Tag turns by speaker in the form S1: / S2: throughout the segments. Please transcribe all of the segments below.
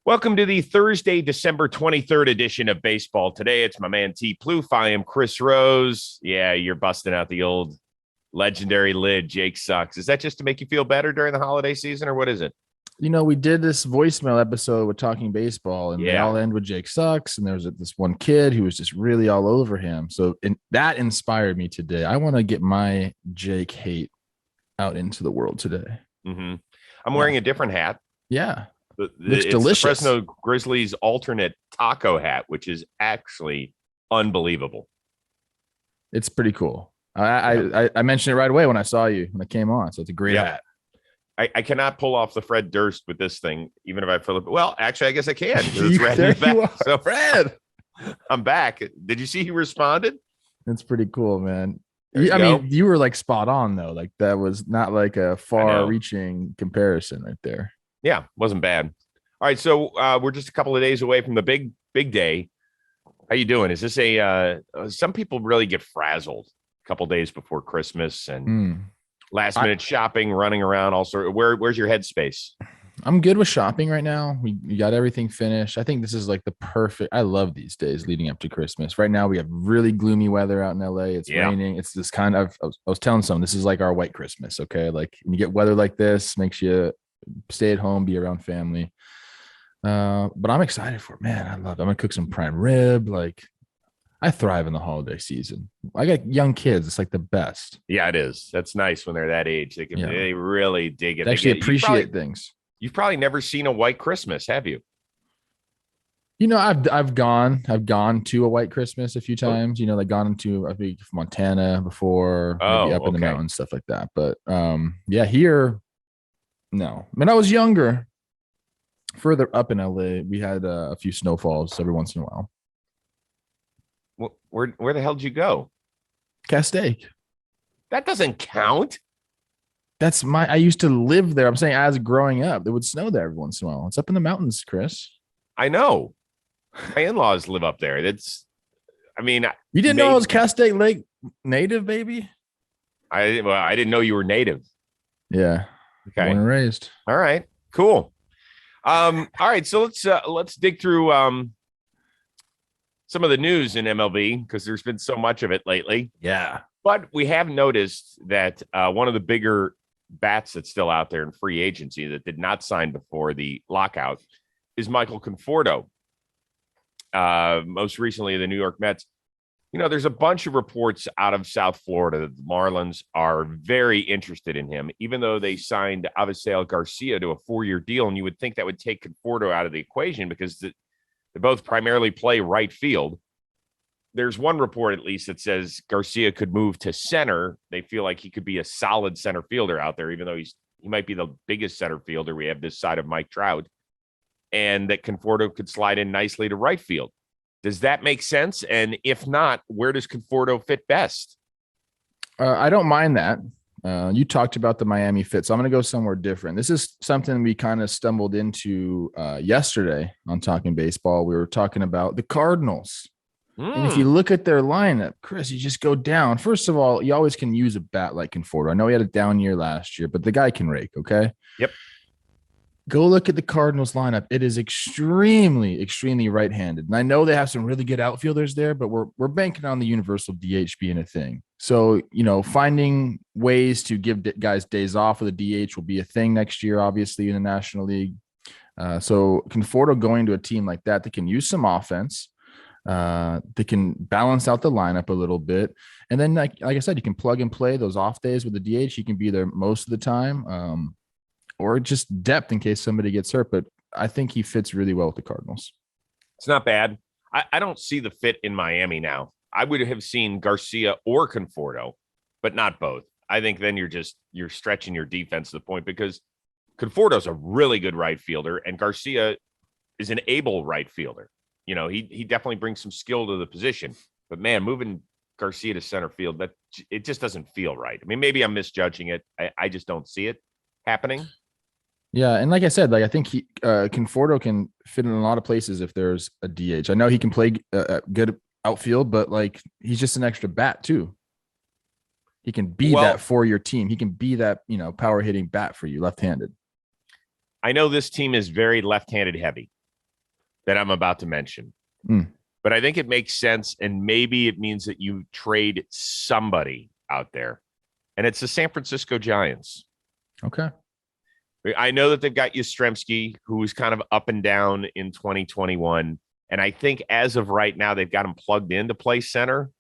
S1: Welcome to the Thursday, December 23rd edition of Baseball Today. It's my man T. Plouffe. I am Chris Rose. Yeah, you're busting out the old legendary lid, Jake sucks. Is that just to make you feel better during the holiday season, or what is it?
S2: You know, we did this voicemail episode with Talking Baseball, and they all end with Jake sucks. And there's this one kid who was just really all over him. So that inspired me today. I want to get my Jake hate out into the world today.
S1: Mm-hmm. I'm wearing a different hat.
S2: Yeah.
S1: Looks delicious. The Fresno Grizzlies alternate taco hat, which is actually unbelievable.
S2: It's pretty cool. I mentioned it right away when I saw you when I came on. So it's a great hat.
S1: I cannot pull off the Fred Durst with this thing, even if I fill it. Well, actually, I guess I can. It's red in the back. So
S2: Fred,
S1: I'm back. Did you see he responded?
S2: It's pretty cool, man. I mean, you were like spot on though. Like that was not like a far-reaching comparison right there.
S1: Yeah, wasn't bad. All right, so we're just a couple of days away from the big day. How you doing? Is this some people really get frazzled a couple of days before Christmas and last minute shopping, running around, all sort of. Where's your headspace?
S2: I'm good with shopping right now. We got everything finished. I think this is like the perfect. I love these days leading up to Christmas. Right now we have really gloomy weather out in LA. It's raining. It's this kind of. I was telling someone this is like our white Christmas. Okay, like when you get weather like this, makes you stay at home, be around family. But I'm excited for it, man. I'm gonna cook some prime rib. Like I thrive in the holiday season. I got young kids. It's like the best.
S1: Yeah, it is. That's nice when they're that age. They really dig it.
S2: They actually appreciate things.
S1: You've probably never seen a white Christmas, have you?
S2: You know, I've gone to a white Christmas a few times. You know, like gone into I think Montana before, maybe up in the mountains, stuff like that. But here. No, when I was younger, further up in LA, we had a few snowfalls every once in a while.
S1: Well, where the hell did you go?
S2: Castaic.
S1: That doesn't count.
S2: I used to live there. I'm saying as growing up, it would snow there every once in a while. It's up in the mountains, Chris.
S1: I know. My in-laws live up there. You
S2: didn't know I was Castaic Lake native, baby?
S1: I didn't know you were native.
S2: Yeah.
S1: Okay.
S2: Born and raised.
S1: All right. Cool. All right. So let's dig through some of the news in MLB because there's been so much of it lately.
S2: Yeah.
S1: But we have noticed that one of the bigger bats that's still out there in free agency that did not sign before the lockout is Michael Conforto. Most recently, the New York Mets. You know, there's a bunch of reports out of South Florida that the Marlins are very interested in him, even though they signed Avisail Garcia to a 4-year deal. And you would think that would take Conforto out of the equation because they both primarily play right field. There's one report, at least, that says Garcia could move to center. They feel like he could be a solid center fielder out there, even though he might be the biggest center fielder we have this side of Mike Trout, and that Conforto could slide in nicely to right field. Does that make sense? And if not, where does Conforto fit best?
S2: I don't mind that. You talked about the Miami fit, so I'm going to go somewhere different. This is something we kind of stumbled into yesterday on Talking Baseball. We were talking about the Cardinals. And if you look at their lineup, Chris, you just go down. First of all, you always can use a bat like Conforto. I know he had a down year last year, but the guy can rake, okay?
S1: Yep.
S2: Go look at the Cardinals lineup. It is extremely, extremely right-handed. And I know they have some really good outfielders there, but we're banking on the universal DH being a thing. So, you know, finding ways to give guys days off of the DH will be a thing next year, obviously, in the National League. So Conforto going to a team like that can use some offense. They can balance out the lineup a little bit. And then, like I said, you can plug and play those off days with the DH. He can be there most of the time. Or just depth in case somebody gets hurt. But I think he fits really well with the Cardinals.
S1: It's not bad. I don't see the fit in Miami now. I would have seen Garcia or Conforto, but not both. I think then you're stretching your defense to the point because Conforto's a really good right fielder and Garcia is an able right fielder. You know, he definitely brings some skill to the position. But, man, moving Garcia to center field, it just doesn't feel right. I mean, maybe I'm misjudging it. I just don't see it happening.
S2: Yeah, and like I said, I think Conforto can fit in a lot of places if there's a DH. I know he can play good outfield, but he's just an extra bat too. He can be that for your team. He can be that power hitting bat for you, left-handed.
S1: I know this team is very left-handed heavy. that I'm about to mention.
S2: Mm.
S1: But I think it makes sense, and maybe it means that you trade somebody out there, and it's the San Francisco Giants.
S2: Okay.
S1: I know that they've got Yastrzemski, who was kind of up and down in 2021, and I think as of right now, they've got him plugged in to play center.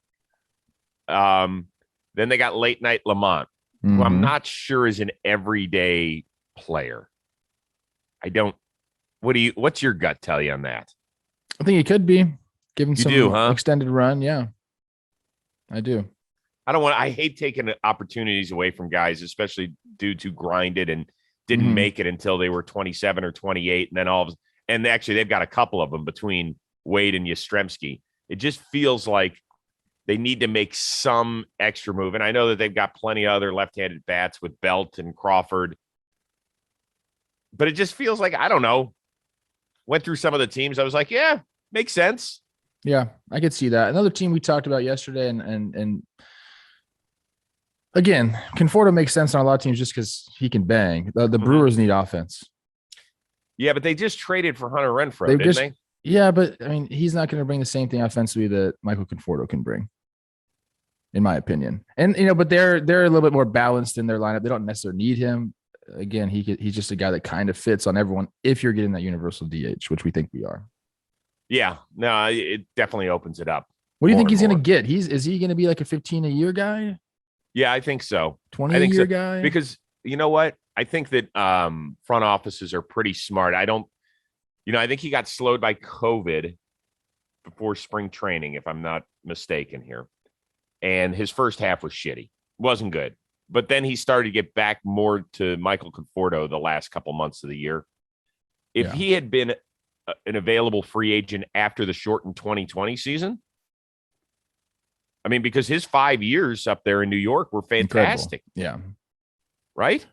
S1: Then they got late night Lamont, who I'm not sure is an everyday player. What's your gut tell you on that?
S2: I think he could be. Give him some
S1: huh?
S2: extended run. Yeah, I do.
S1: I hate taking opportunities away from guys, especially dudes who grinded and didn't make it until they were 27 or 28. And then and actually they've got a couple of them between Wade and Yastrzemski. It just feels like they need to make some extra move. And I know that they've got plenty of other left-handed bats with Belt and Crawford, but it just feels like, I don't know, went through some of the teams. I was like, yeah, makes sense.
S2: Yeah, I could see that. Another team we talked about yesterday, and again, Conforto makes sense on a lot of teams just because he can bang. The Brewers need offense.
S1: Yeah, but they just traded for Hunter Renfroe, didn't they?
S2: Yeah, but I mean, he's not going to bring the same thing offensively that Michael Conforto can bring, in my opinion. And but they're a little bit more balanced in their lineup. They don't necessarily need him. Again, he's just a guy that kind of fits on everyone if you're getting that universal DH, which we think we are.
S1: Yeah, no, it definitely opens it up.
S2: What do you think he's going to get? Is he going to be like a 15 a year guy?
S1: Yeah, I think so.
S2: 20 a year guy?
S1: Because you know what? I think that front offices are pretty smart. I think he got slowed by COVID before spring training, if I'm not mistaken here. And his first half was shitty. Wasn't good. But then he started to get back more to Michael Conforto the last couple months of the year. If he had been an available free agent after the shortened 2020 season, I mean, because his 5 years up there in New York were fantastic.
S2: Incredible. Yeah.
S1: Right?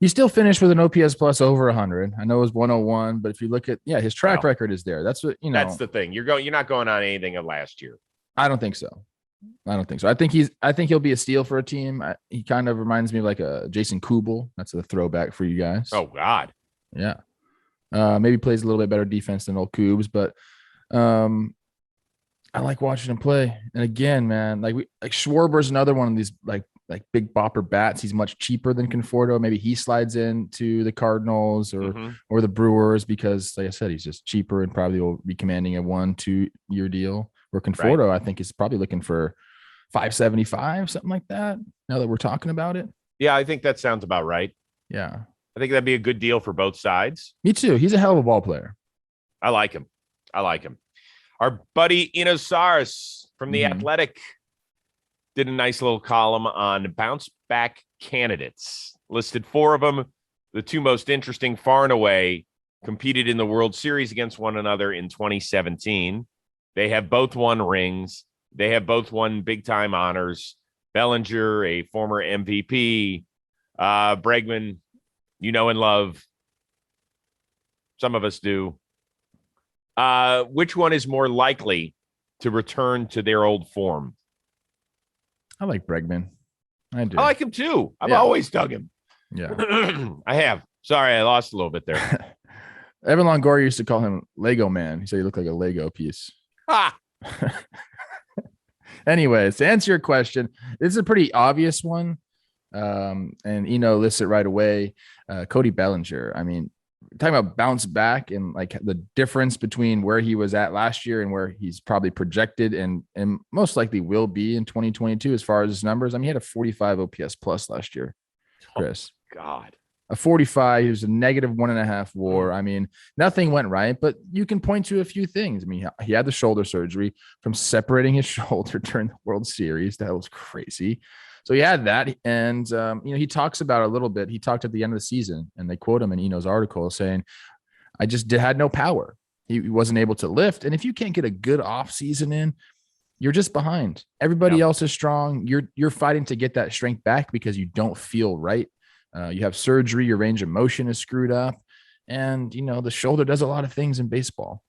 S2: He still finished with an OPS plus over 100. I know it was 101, but if you look at, his track record is there. That's what,
S1: That's the thing. You're not going on anything of last year.
S2: I don't think so. I think he'll be a steal for a team. He kind of reminds me of like a Jason Kubel. That's a throwback for you guys.
S1: Oh God.
S2: Yeah. Maybe plays a little bit better defense than old Cubes, but I like watching him play. And again, man, like Schwarber's another one of these like big bopper bats. He's much cheaper than Conforto. Maybe he slides into the Cardinals or the Brewers because, like I said, he's just cheaper and probably will be commanding a 1-2 year deal. Where Conforto, I think, is probably looking for 575, something like that. Now that we're talking about it.
S1: Yeah, I think that sounds about right.
S2: Yeah.
S1: I think that'd be a good deal for both sides.
S2: Me too. He's a hell of a ball player.
S1: I like him. Our buddy Inosaurus from The Athletic did a nice little column on bounce back candidates. Listed 4 of them. The 2 most interesting, far and away, competed in the World Series against one another in 2017. They have both won rings. They have both won big-time honors. Bellinger, a former MVP. Bregman, and love. Some of us do. Which one is more likely to return to their old form?
S2: I like Bregman. I do.
S1: I like him too. I've always dug him.
S2: Yeah.
S1: I have. Sorry, I lost a little bit there.
S2: Evan Longoria used to call him Lego Man. He said he looked like a Lego piece. Anyways, to answer your question, this is a pretty obvious one. And lists it right away. Cody Bellinger. I mean, talking about bounce back and like the difference between where he was at last year and where he's probably projected and most likely will be in 2022 as far as his numbers. I mean, he had a 45 OPS plus last year, Chris.
S1: Oh, God.
S2: A 45. He was a negative 1.5 WAR. I mean, nothing went right, but you can point to a few things. I mean, he had the shoulder surgery from separating his shoulder during the World Series. That was crazy. So he had that. And, he talks about it a little bit. He talked at the end of the season, and they quote him in Eno's article saying, I just had no power. He wasn't able to lift. And if you can't get a good off season in, you're just behind. Everybody else is strong. You're fighting to get that strength back because you don't feel right. You have surgery, your range of motion is screwed up. And, the shoulder does a lot of things in baseball.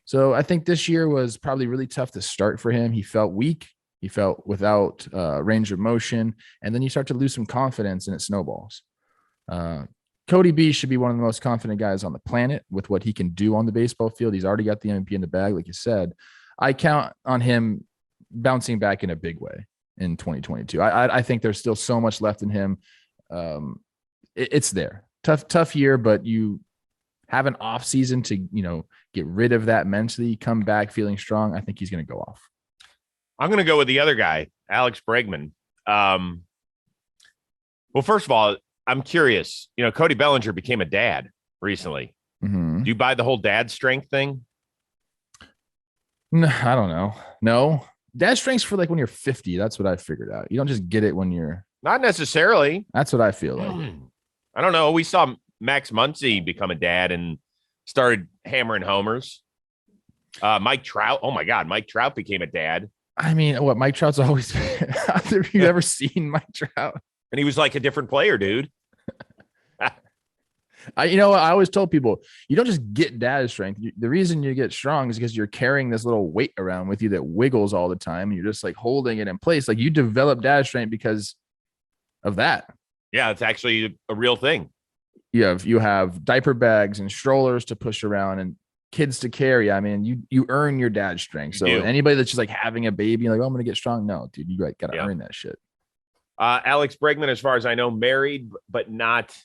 S2: So I think this year was probably really tough to start for him. He felt weak. He felt without range of motion. And then you start to lose some confidence and it snowballs. Cody B should be one of the most confident guys on the planet with what he can do on the baseball field. He's already got the MVP in the bag, like you said. I count on him bouncing back in a big way in 2022. I think there's still so much left in him. It's there. Tough year, but you have an off season to, get rid of that mentally, come back feeling strong. I think he's going to go off.
S1: I'm going to go with the other guy, Alex Bregman. Well, first of all, I'm curious. Cody Bellinger became a dad recently.
S2: Mm-hmm.
S1: Do you buy the whole dad strength thing?
S2: No, I don't know. No, dad strength's for like when you're 50. That's what I figured out. You don't just get it when you're.
S1: Not necessarily.
S2: That's what I feel like.
S1: I don't know. We saw Max Muncy become a dad and started hammering homers. Mike Trout. Oh my God, Mike Trout became a dad.
S2: I mean, what Mike Trout's always been. Have you ever seen Mike Trout?
S1: And he was like a different player, dude.
S2: I always told people, you don't just get dad strength. The reason you get strong is because you're carrying this little weight around with you that wiggles all the time. And you're just like holding it in place. Like you develop dad strength because of that.
S1: Yeah, it's actually a real thing.
S2: You have diaper bags and strollers to push around and kids to carry. I mean, you earn your dad strength. So anybody that's just like having a baby, like, oh, I'm going to get strong. No, dude, you got to earn that shit.
S1: Alex Bregman, as far as I know, married, but not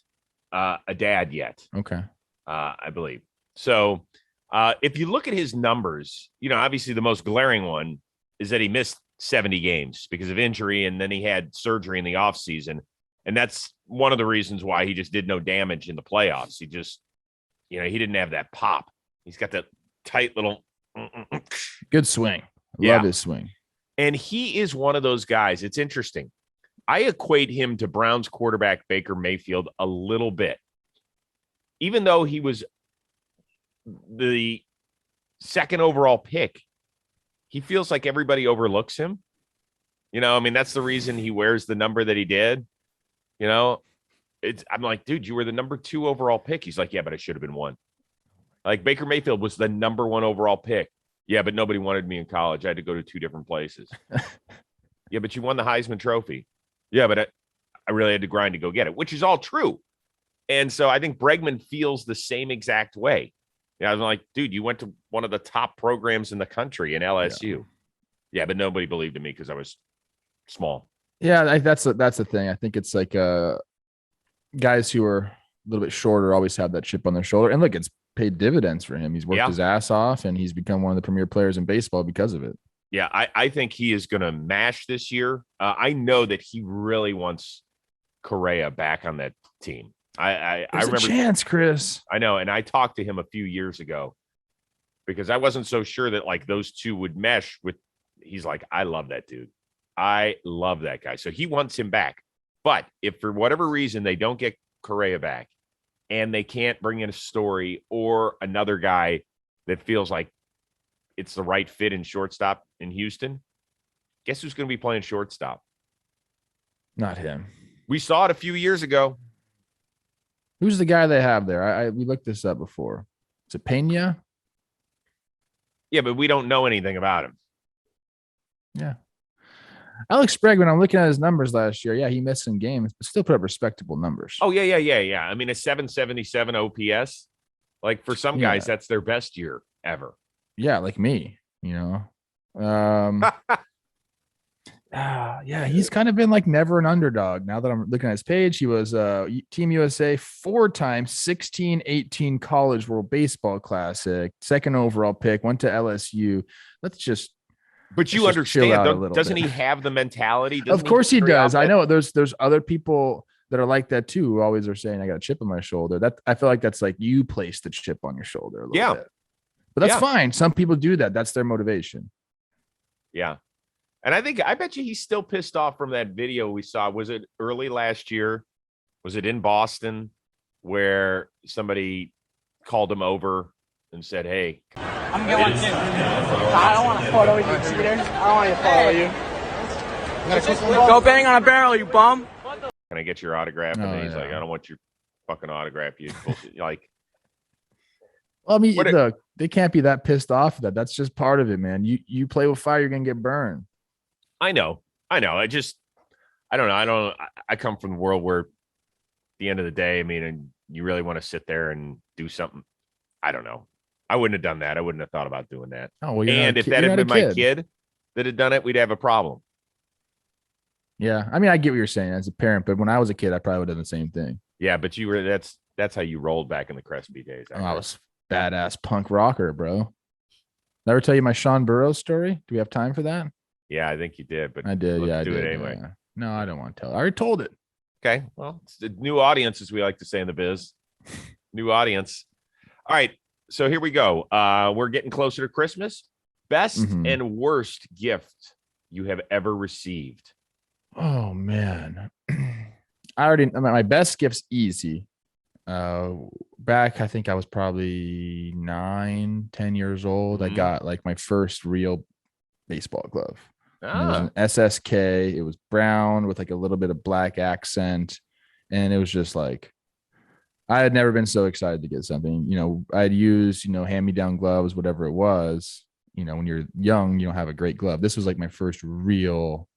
S1: a dad yet.
S2: Okay.
S1: I believe. So if you look at his numbers, obviously the most glaring one is that he missed 70 games because of injury. And then he had surgery in the offseason. And that's one of the reasons why he just did no damage in the playoffs. He just, he didn't have that pop. He's got that tight little.
S2: Good swing. Love his swing.
S1: And he is one of those guys. It's interesting. I equate him to Browns quarterback Baker Mayfield a little bit. Even though he was the second overall pick, he feels like everybody overlooks him. That's the reason he wears the number that he did. I'm like, dude, you were the number 2 overall pick. He's like, yeah, but I should have been 1. Like Baker Mayfield was the number 1 overall pick. Yeah, but nobody wanted me in college. I had to go to 2 different places. Yeah, but you won the Heisman Trophy. Yeah, but I really had to grind to go get it, which is all true. And so I think Bregman feels the same exact way. I'm like, dude, you went to one of the top programs in the country in LSU. Yeah, but nobody believed in me because I was small.
S2: Yeah, that's the thing. I think it's like guys who are a little bit shorter always have that chip on their shoulder. And look, it's paid dividends for him. He's worked his ass off, and he's become one of the premier players in baseball because of it.
S1: Yeah, I think he is going to mash this year. I know that he really wants Correa back on that team. I remember
S2: a chance, Chris.
S1: I know, and I talked to him a few years ago because I wasn't so sure that like those two would mesh with. He's like, I love that dude. I love that guy. So he wants him back. But if for whatever reason they don't get Correa back and they can't bring in a Story or another guy that feels like it's the right fit in shortstop in Houston, guess who's going to be playing shortstop?
S2: Not him.
S1: We saw it a few years ago.
S2: Who's the guy they have there? We looked this up before. Is it Pena?
S1: Yeah, but we don't know anything about him.
S2: Yeah. Alex Bregman, I'm looking at his numbers last year. Yeah, he missed some games, but still put up respectable numbers.
S1: Oh, yeah. I mean, a 777 OPS. Like for some guys, that's their best year ever.
S2: Yeah, like me, yeah, he's kind of been like never an underdog. Now that I'm looking at his page, he was Team USA 4-time 16-18 College World Baseball Classic, 2nd overall pick, went to LSU.
S1: But you understand, doesn't he have the mentality?
S2: Of course he does. I know there's other people that are like that too, who always are saying, I got a chip on my shoulder. That I feel like that's like you place the chip on your shoulder a little bit. But that's fine. Some people do that. That's their motivation.
S1: Yeah. And I bet you he's still pissed off from that video we saw. Was it early last year? Was it in Boston where somebody called him over and said, hey,
S3: I'm going to. I don't want to photo with you, cheater. I don't want to photo you. Go bang on a barrel, you bum.
S1: Can I get your autograph? And then he's like, I don't want your fucking autograph. You like.
S2: Well, I mean, look, they can't be that pissed off at that. That's just part of it, man. You play with fire, you're gonna get burned.
S1: I know. I don't know. I come from the world where at the end of the day, I mean, you really want to sit there and do something. I don't know. I wouldn't have done that. I wouldn't have thought about doing that.
S2: Oh, well,
S1: And if that had been my kid that had done it, we'd have a problem.
S2: Yeah. I mean, I get what you're saying as a parent, but when I was a kid, I probably would have done the same thing.
S1: Yeah, but you were that's how you rolled back in the Crespi days.
S2: I was badass punk rocker, bro. Did I ever tell you my Sean Burrows story? Do we have time for that?
S1: Yeah, I think you did, but
S2: I did. Yeah, I
S1: do
S2: did
S1: it anyway.
S2: Yeah. No, I don't want to tell. I already told it.
S1: Okay. Well, it's a new audience, as we like to say in the biz. New audience. All right. So here we go. We're getting closer to Christmas. Best and worst gift you have ever received.
S2: Oh man. My best gift's easy. Back, I think I was probably 9-10 years old. I got like my first real baseball glove. It was an SSK. It was brown with like a little bit of black accent. And it was just like, I had never been so excited to get something. You know, I'd use, hand-me-down gloves, whatever it was. You know, when you're young, you don't have a great glove. This was like my first real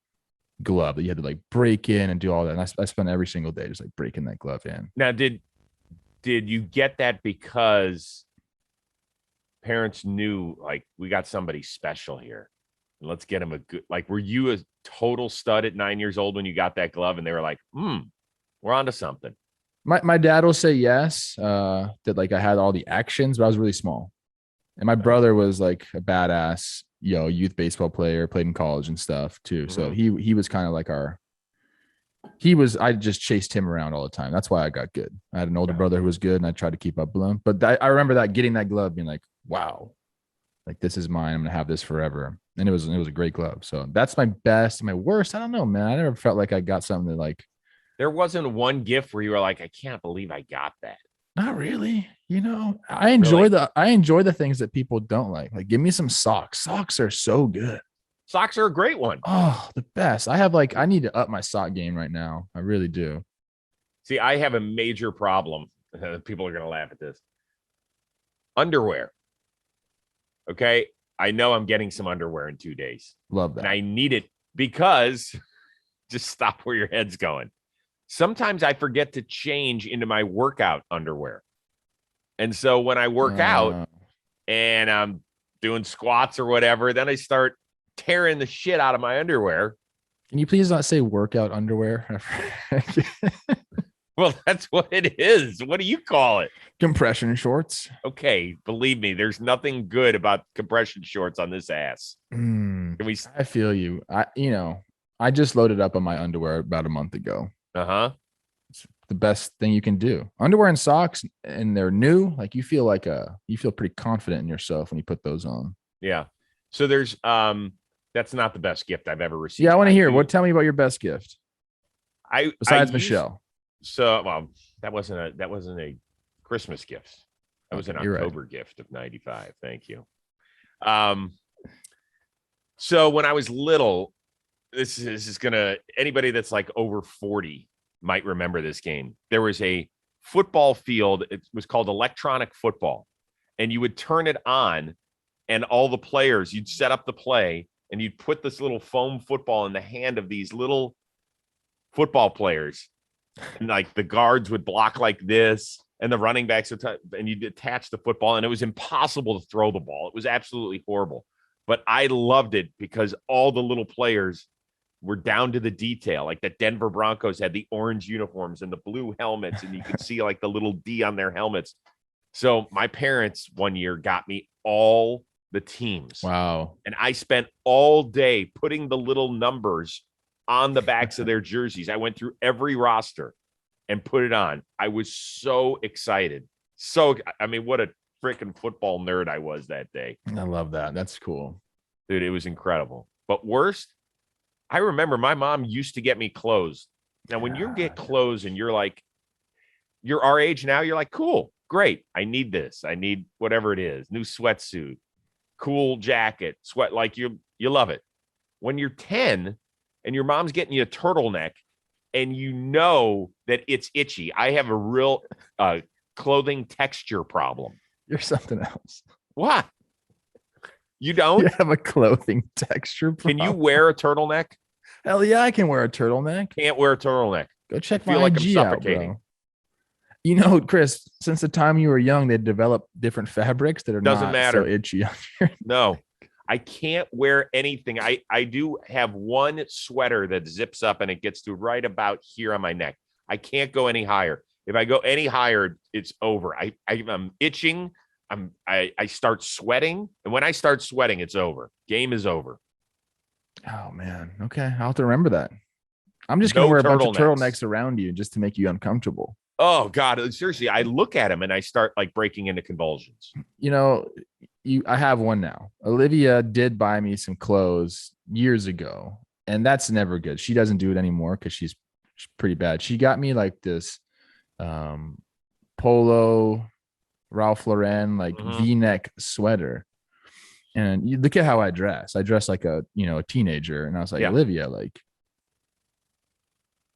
S2: glove that you had to like break in and do all that. And I spent every single day just like breaking that glove in.
S1: Now, did you get that because parents knew like we got somebody special here? Let's get him a good, like, were you a total stud at 9 years old when you got that glove and they were like, we're onto something?
S2: My dad will say yes, that like I had all the actions, but I was really small. And my brother was like a badass, youth baseball player, played in college and stuff too. So he was kind of like I just chased him around all the time. That's why I got good. I had an older brother who was good and I tried to keep up with him. But I remember that getting that glove being like, wow, like this is mine. I'm going to have this forever. And it was a great glove. So that's my best. My worst, I don't know, man. I never felt like I got something that like.
S1: There wasn't one gift where you were like, I can't believe I got that.
S2: Not really. I enjoy the things that people don't like. Like, give me some socks. Socks are so good.
S1: Socks are a great one.
S2: Oh, the best. I need to up my sock game right now. I really do.
S1: See, I have a major problem. People are going to laugh at this. Underwear. Okay. I know I'm getting some underwear in 2 days.
S2: Love that.
S1: And I need it because just stop where your head's going. Sometimes I forget to change into my workout underwear. And so when I work out and I'm doing squats or whatever, then I start tearing the shit out of my underwear.
S2: Can you please not say workout underwear?
S1: Well, that's what it is. What do you call it?
S2: Compression shorts.
S1: Okay, believe me, there's nothing good about compression shorts on this ass.
S2: I feel you. I just loaded up on my underwear about a month ago. It's the best thing you can do. Underwear and socks, and they're new. Like you feel pretty confident in yourself when you put those on.
S1: Yeah. So there's that's not the best gift I've ever received.
S2: Yeah, I want to hear. Tell me about your best gift. Besides Michelle.
S1: That wasn't a Christmas gift. That was an October gift of 95. Thank you. So when I was little, this is anybody that's like over 40 might remember this game. There was a football field. It was called electronic football, and you would turn it on, and all the players, you'd set up the play, and you'd put this little foam football in the hand of these little football players, and like the guards would block like this, and the running backs would and you'd attach the football, and it was impossible to throw the ball. It was absolutely horrible, but I loved it because all the little players were down to the detail. Like the Denver Broncos had the orange uniforms and the blue helmets, and you could see like the little D on their helmets. So my parents one year got me all the teams.
S2: Wow.
S1: And I spent all day putting the little numbers on the backs of their jerseys. I went through every roster and put it on. I was so excited. What a freaking football nerd I was that day.
S2: I love that. That's cool.
S1: Dude, it was incredible. But worst, I remember my mom used to get me clothes. Now, when you get clothes and you're our age now, you're like, cool, great. I need this. I need whatever it is. New sweatsuit, cool jacket, sweat. Like you love it. When you're 10 and your mom's getting you a turtleneck and you know that it's itchy. I have a real clothing texture problem.
S2: You're something else.
S1: What? You don't?
S2: You have a clothing texture problem.
S1: Can you wear a turtleneck?
S2: Hell yeah, I can wear a turtleneck.
S1: Can't wear a turtleneck.
S2: Go check
S1: I feel
S2: my
S1: like
S2: IG
S1: I'm
S2: out,
S1: suffocating.
S2: bro. You know, Chris, since the time you were young, they developed different fabrics that are
S1: Doesn't
S2: not
S1: matter.
S2: so itchy on your
S1: No, I can't wear anything. I do have one sweater that zips up and it gets to right about here on my neck. I can't go any higher. If I go any higher, it's over. I'm itching. I start sweating. And when I start sweating, it's over. Game is over.
S2: Oh man. Okay. I'll have to remember that. I'm just
S1: No
S2: gonna wear a bunch of
S1: turtlenecks.
S2: turtlenecks around you just to make you uncomfortable.
S1: Oh God, seriously, I look at him and I start like breaking into convulsions.
S2: You know, I have one now. Olivia did buy me some clothes years ago, and that's never good. She doesn't do it anymore because she's pretty bad. She got me like this polo Ralph Lauren like V-neck sweater. And you look at how I dress. I dress like a teenager. And I was like, Olivia, like,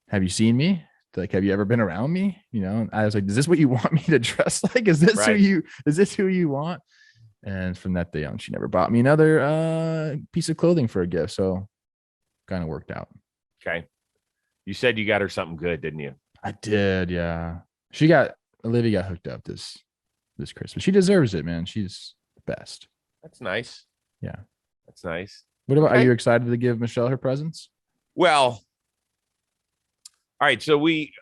S2: have you seen me? Like, have you ever been around me? And I was like, is this what you want me to dress like? Is this who you want? And from that day on, she never bought me another piece of clothing for a gift. So kind of worked out.
S1: Okay. You said you got her something good, didn't you?
S2: I did. Yeah. Olivia got hooked up this Christmas. She deserves it, man. She's the best.
S1: That's nice.
S2: Yeah.
S1: That's nice.
S2: What about, are you excited to give Michelle her presents?
S1: Well, all right, so we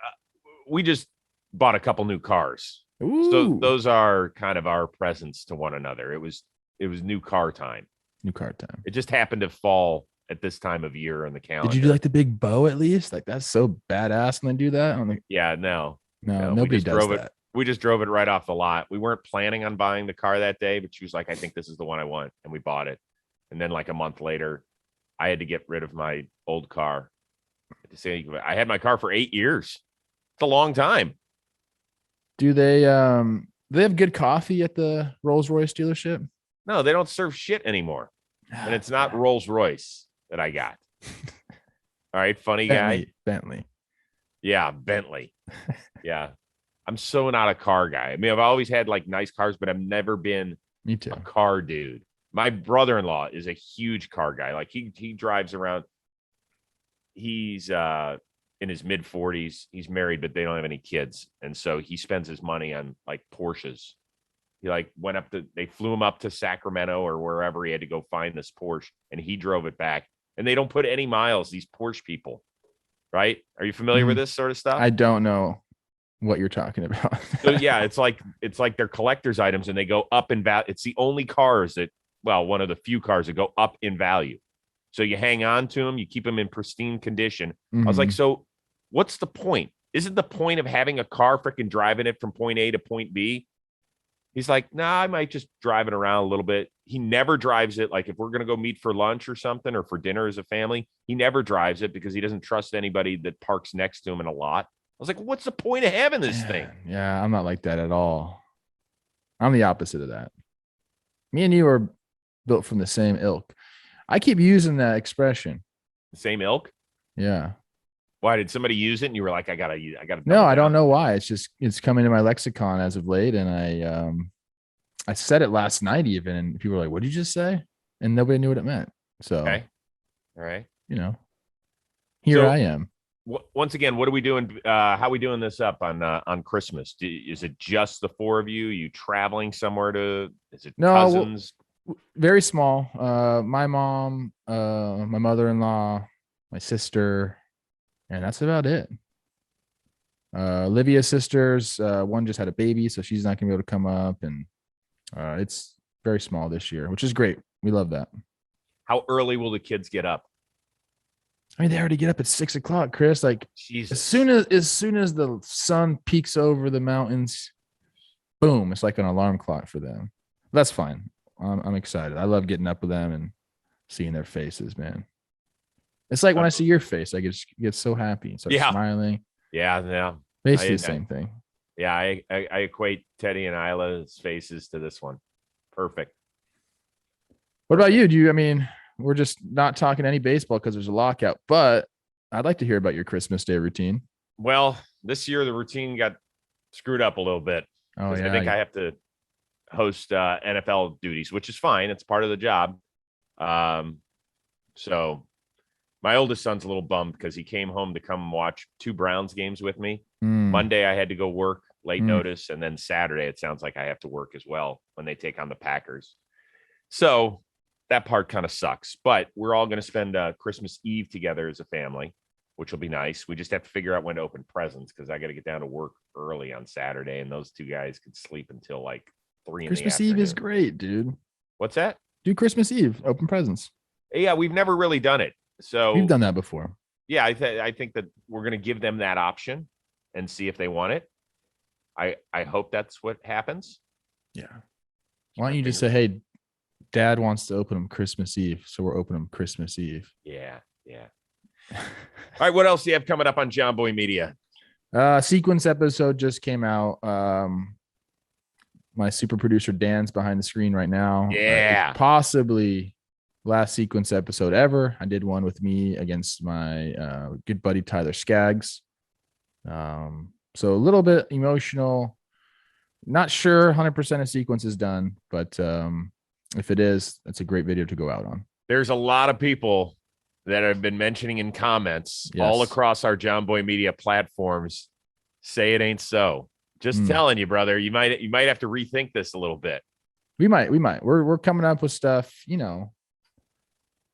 S1: just bought a couple new cars.
S2: Ooh.
S1: So those are kind of our presents to one another. It was new car time.
S2: New car time.
S1: It just happened to fall at this time of year in the calendar.
S2: Did you do like the big bow at least? Like that's so badass when they do that.
S1: Yeah, no,
S2: nobody does that.
S1: We just drove it right off the lot. We weren't planning on buying the car that day, but she was like, I think this is the one I want. And we bought it. And then like a month later, I had to get rid of my old car. I had my car for 8 years. It's a long time.
S2: Do they have good coffee at the Rolls-Royce dealership?
S1: No, they don't serve shit anymore. And it's not Rolls-Royce that I got. All right, funny guy.
S2: Bentley.
S1: Yeah, Bentley. Yeah. I'm so not a car guy. I mean, I've always had like nice cars, but I've never been
S2: a
S1: car dude. My brother-in-law is a huge car guy. Like he drives around. He's in his mid 40s. He's married, but they don't have any kids. And so he spends his money on like Porsches. He like they flew him up to Sacramento or wherever he had to go find this Porsche, and he drove it back. And they don't put any miles, these Porsche people. Right? Are you familiar with this sort of stuff?
S2: I don't know what you're talking about.
S1: So yeah, it's like they're collector's items and they go up in value. It's the only cars one of the few cars that go up in value. So you hang on to them, you keep them in pristine condition. I was like, so what's the point? Isn't the point of having a car freaking driving it from point A to point B? He's like, nah, I might just drive it around a little bit. He never drives it. Like if we're going to go meet for lunch or something, or for dinner as a family, he never drives it because he doesn't trust anybody that parks next to him in a lot. I was like, what's the point of having this thing?
S2: Yeah, I'm not like that at all. I'm the opposite of that. Me and you are built from the same ilk. I keep using that expression.
S1: The same ilk?
S2: Yeah.
S1: Why did somebody use it and you were like, I gotta.
S2: No, I don't know why. It's come into my lexicon as of late, and I said it last night even, and people were like, "What did you just say?" And nobody knew what it meant. So,
S1: okay, all right,
S2: here I am.
S1: Once again, what are we doing? How are we doing this up on Christmas? Is it just the four of you? Are you traveling somewhere is it cousins?
S2: Very small. My mom, my mother-in-law, my sister, and that's about it. Olivia's sisters, one just had a baby, so she's not gonna be able to come up, and it's very small this year, which is great. We love that.
S1: How early will the kids get up?
S2: I mean, they already get up at 6 o'clock, Chris. Like
S1: Jesus.
S2: as soon as the sun peaks over the mountains, boom, it's like an alarm clock for them. That's fine. I'm excited. I love getting up with them and seeing their faces, man. It's like when I see your face, I get so happy and start smiling.
S1: Yeah.
S2: Basically the same thing.
S1: Yeah, I equate Teddy and Isla's faces to this one. Perfect.
S2: What about you? We're just not talking any baseball because there's a lockout, but I'd like to hear about your Christmas Day routine.
S1: Well, this year the routine got screwed up a little bit.
S2: Oh, yeah.
S1: I think I have to host NFL duties, which is fine. It's part of the job. So my oldest son's a little bummed because he came home to come watch 2 Browns games with me. Monday, I had to go work late notice. And then Saturday, it sounds like I have to work as well when they take on the Packers. So that part kind of sucks, but we're all going to spend Christmas Eve together as a family, which will be nice. We just have to figure out when to open presents because I got to get down to work early on Saturday, and those two guys could sleep until like 3 in the afternoon.
S2: Christmas Eve is great, dude.
S1: What's that?
S2: Do Christmas Eve, open presents.
S1: Yeah, we've never really done it. So
S2: we've done that before.
S1: Yeah, I think that we're going to give them that option and see if they want it. I hope that's what happens.
S2: Yeah. Why don't you just say, hey, Dad wants to open them Christmas Eve, so we're opening them Christmas Eve.
S1: Yeah. All right, what else do you have coming up on JOMBOY Media?
S2: Sequence episode just came out. My super producer Dan's behind the screen right now.
S1: Yeah.
S2: Possibly last sequence episode ever. I did one with me against my good buddy Tyler Skaggs. So a little bit emotional. Not sure 100% of sequence is done, but if it is, that's a great video to go out on.
S1: There's a lot of people that have been mentioning in comments all across our JOMBOY Media platforms say it ain't so. Just telling you, brother, you might have to rethink this a little bit.
S2: We might. We're coming up with stuff, you know.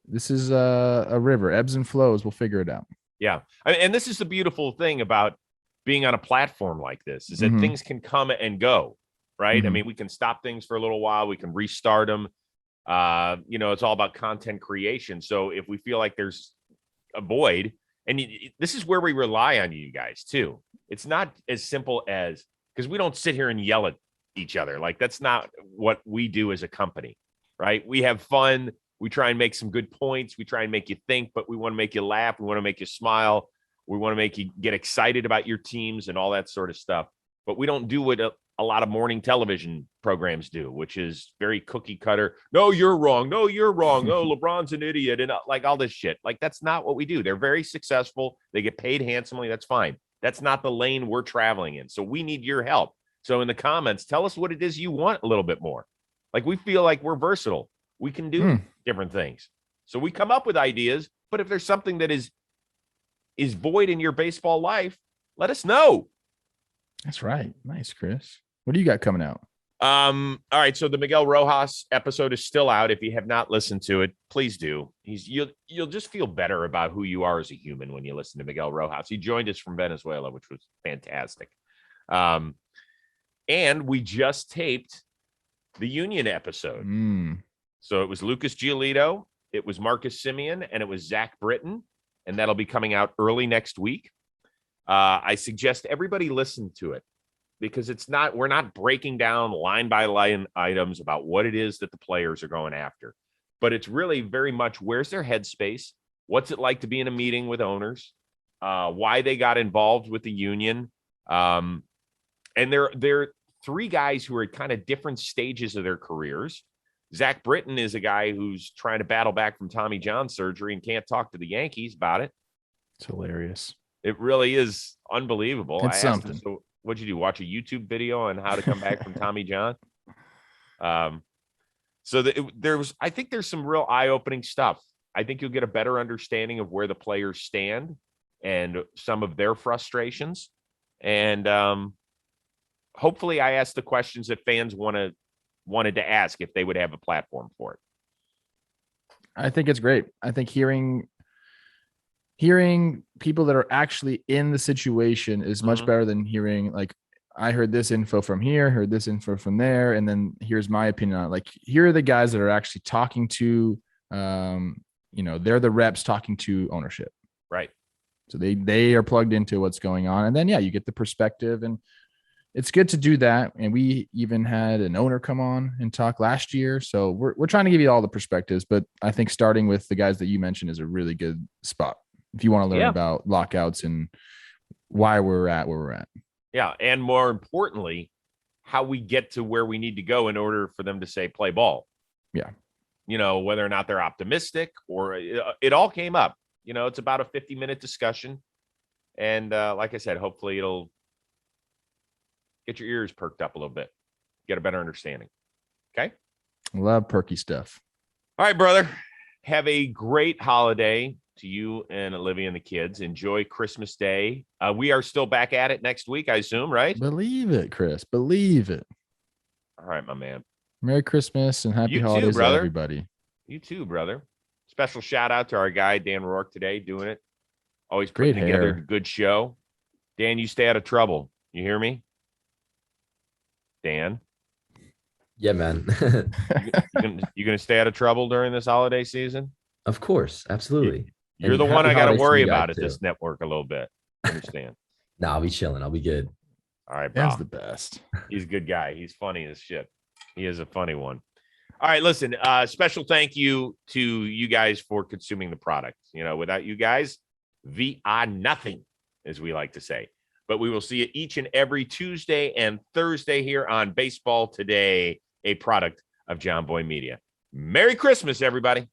S2: This is a river, ebbs and flows. We'll figure it out.
S1: Yeah. And this is the beautiful thing about being on a platform like this is that things can come and go, right? I mean, we can stop things for a little while. We can restart them. You know, it's all about content creation. So if we feel like there's a void, and this is where we rely on you guys too. It's not as simple as, because we don't sit here and yell at each other. Like, that's not what we do as a company, right? We have fun. We try and make some good points. We try and make you think, but we want to make you laugh. We want to make you smile. We want to make you get excited about your teams and all that sort of stuff. But we don't do what a lot of morning television programs do, which is very cookie cutter. No, you're wrong. No, you're wrong. No, LeBron's an idiot. And like all this shit. Like, that's not what we do. They're very successful. They get paid handsomely. That's fine. That's not the lane we're traveling in. So we need your help. So in the comments, tell us what it is you want a little bit more. Like, we feel like we're versatile. We can do different things. So we come up with ideas, but if there's something that is void in your baseball life, let us know.
S2: That's right. Nice, Chris. What do you got coming out?
S1: All right. So the Miguel Rojas episode is still out. If you have not listened to it, please do. You'll just feel better about who you are as a human when you listen to Miguel Rojas. He joined us from Venezuela, which was fantastic. And we just taped the Union episode. So it was Lucas Giolito, it was Marcus Semien, and it was Zach Britton. And that'll be coming out early next week. I suggest everybody listen to it, because we're not breaking down line by line items about what it is that the players are going after, but it's really very much where's their headspace, what's it like to be in a meeting with owners, why they got involved with the union. And they're three guys who are at kind of different stages of their careers. Zach Britton is a guy who's trying to battle back from Tommy John surgery and can't talk to the Yankees about it.
S2: It's hilarious.
S1: It really is unbelievable.
S2: It's something.
S1: Him, so what'd you do? Watch a YouTube video on how to come back from Tommy John? I think there's some real eye-opening stuff. I think you'll get a better understanding of where the players stand and some of their frustrations. And hopefully I asked the questions that fans wanted to ask if they would have a platform for it.
S2: I think it's great. I think hearing people that are actually in the situation is much better than hearing, like, I heard this info from here, heard this info from there, and then here's my opinion on it. Like, here are the guys that are actually talking to, they're the reps talking to ownership.
S1: Right.
S2: So they are plugged into what's going on. And then, you get the perspective, and it's good to do that. And we even had an owner come on and talk last year. So we're trying to give you all the perspectives, but I think starting with the guys that you mentioned is a really good spot if you want to learn about lockouts and why we're at where we're at.
S1: Yeah. And more importantly, how we get to where we need to go in order for them to say play ball.
S2: Yeah.
S1: Whether or not they're optimistic or it all came up. It's about a 50-minute discussion. And like I said, hopefully it'll get your ears perked up a little bit, get a better understanding. Okay.
S2: Love perky stuff.
S1: All right, brother. Have a great holiday. to you and Olivia and the kids. Enjoy Christmas Day. We are still back at it next week, I assume, right?
S2: Believe it, Chris. Believe it.
S1: All right, my man.
S2: Merry Christmas and happy
S1: You too,
S2: holidays to
S1: brother.
S2: everybody.
S1: You too, brother. Special shout out to our guy, Dan Rourke, today doing it. Always
S2: Great
S1: putting together
S2: hair.
S1: a good show. Dan, you stay out of trouble. You hear me? Dan,
S4: Yeah, man.
S1: you gonna stay out of trouble during this holiday season?
S4: Of course, absolutely.
S1: You're
S4: And
S1: the one
S4: happy
S1: I got to
S4: holidays
S1: worry
S4: you guys,
S1: about at
S4: too.
S1: this network a little bit. Understand?
S4: Nah, I'll be chilling. I'll be good.
S1: All right,
S2: Dan's
S1: Bob.
S2: the best.
S1: He's a good guy. He's funny as shit. He is a funny one. All right, listen, special thank you to you guys for consuming the product. You know, without you guys, we are nothing, as we like to say. But we will see you each and every Tuesday and Thursday here on Baseball Today, a product of John Boy Media. Merry Christmas, everybody.